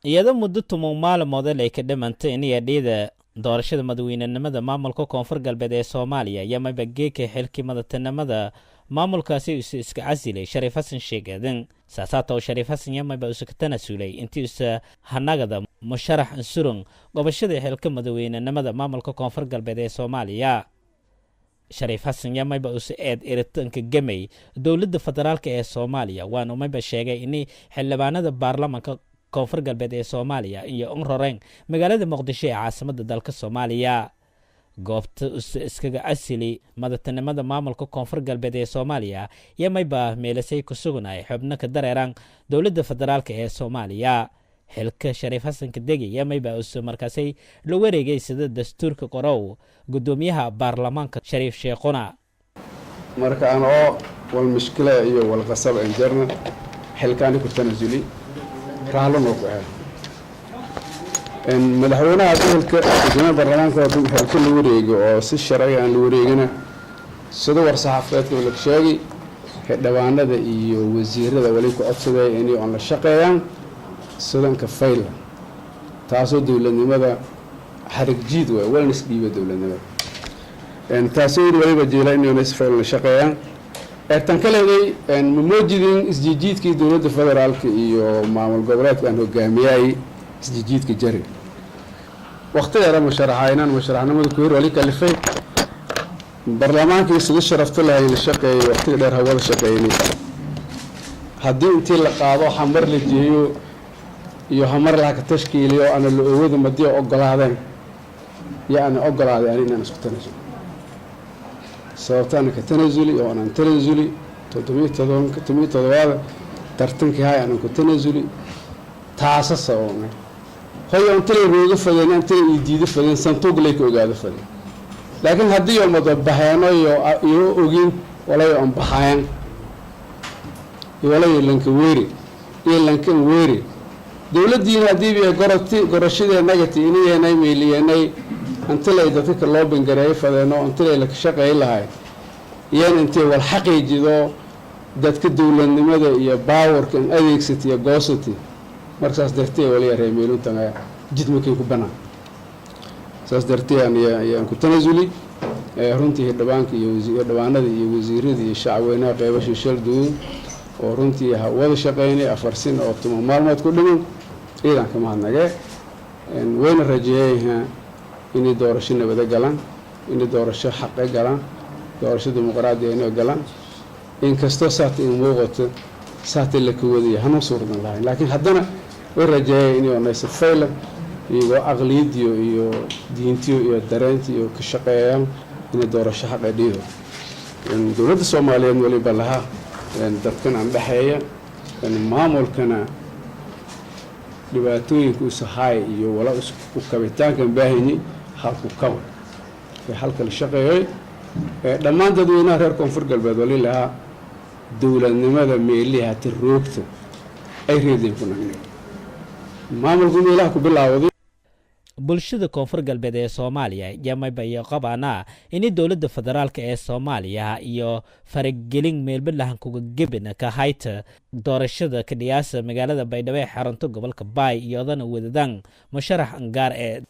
iyada muddo tumo maalmood ay ka dhimantay in yadhiida doorashada madaxweynenimada maamulka koonfur galbeed ee Soomaaliya yama bageeka xilkii madaxtinimada maamulkaasi iska casilay Shariif Xasan Sheegadan saasato Shariif Xasan yama ba iska tanaasulay intii hanagada musharax ansurun gobashada xilka madaxweynenimada maamulka koonfur galbeed ee Soomaaliya Shariif Xasan yama ba eed iritanka gamay dawladda federaalka ee Soomaaliya waana ma ba sheegay in xildhibaanada baarlamaanka koonfur galbeed ee Soomaaliya iyo Onroreng magaalada Muqdisho ee caasimada dalka Soomaaliya goobta iskaga asili madaxtinimada maamulka koonfur galbeed ee Soomaaliya yamayba meelasay ku sugnay xubno ka dareeran dawladda federaalka ee Soomaaliya xilka Shariif Xasan Kadegi yamayba markaasay la wareegay sida dastuurka qorow gudoomiyaha baarlamaanka Shariif Sheekhuna marka aan wal mushkila iyo wal qasab injarna xilkaani ku tanasuli raalo noo qeexay madaxweynaha dalka gudoomiyaha baarlamaanka xilka lagu wareego oo si sharci ah lagu wareegana sida war-saxaafadeedka la sheegay xildhibaanada iyo wasiirada wali ku codsaday inay on la shaqeeyaan sidanka fayl taasoo dawladnimada xarig jiid way waalnis dhiiba dawladnimada taasoo waliba jeelay inay fayl la shaqeeyaan tan kaleeday moojidin isjiidkii dawladda federaalka iyo maamul goboleedka aan hogaamiyay isjiidka jari waqtiga yara musharaxnimada ku hor wali kalifay baarlamaanka sida sharafta lahay la shaqeeyo waqtiga dheer hawada shaqeeyay haddii intii la qaado xamar la jeeyo iyo xamar la ka tashkiiliyo ana la oowada madiyo ogolaadeen yaani ogolaadeen inaan isku tanaasul sababtaan ka tanasuli oo aan tanasuli 7 tartankii hay aan ku tanasuli taasa sababna hoyo inta looga fadhiyay inta ay diido fadhiyay santuuq lay ku ogaado fadhiyay laakiin haddii oo madaxbayno iyo ogin walay aan baxayaan walay lanka weeri dawladdiina hadii ay gorashada nagati inay meeliyeenay inta lay dadka loo bangareeyay fadhiyano inta lay ka shaqeey lahay intii wal xaqiijido dadka dawladnimada iyo baawarka adeegsatay goosatay markaas dartay wali reemeelunta jidmakay ku banaan saas dartay aan ku tanasuli runtii dhabaanka iyo dhabaanada iyo wasiirada iyo shacabweynaha qaybasho shalduun oo runtii wada shaqeynay 4 sano oo tuma maalmood ku dhiman iidan kama hadnagay wayna rajeeyay inay doorasho nabad galaan inay doorasho xaq galaan doorasho dimuqraadi inay galaan in kasto saati in muuqato saati la kooday hanu suurdan lahayn laakiin haddana way rajeeyay inay onaysa fayl iyo aqliidiyo iyo diintiyo iyo dareentiyo ka shaqeeyaan in doorasho xaq dhiido dawladda Soomaaliyeed wali balaha dadkan aan dhaxeeya maamulkana dhibaatooyinku sahay iyo wala isku kabitaanka baahini halku kaw halka la shaqeeyay dhammaan dadweynaha reer koonfur galbeed wali laha dawladnimada meeliha tiroogta ay reedeen ku nagnay maamulku meelaha ku bilaawday bulshada koonfur galbeed ee Soomaaliya yamayba iyo qabana in dawladda federaalka ee Soomaaliya iyo faragelin meelbalahan kuga gabina ka hayta doorashada ka dhiyaasa magaalada Baydhabo ee xarunta gobolka Baay iyadana wadadan musharax angaar ee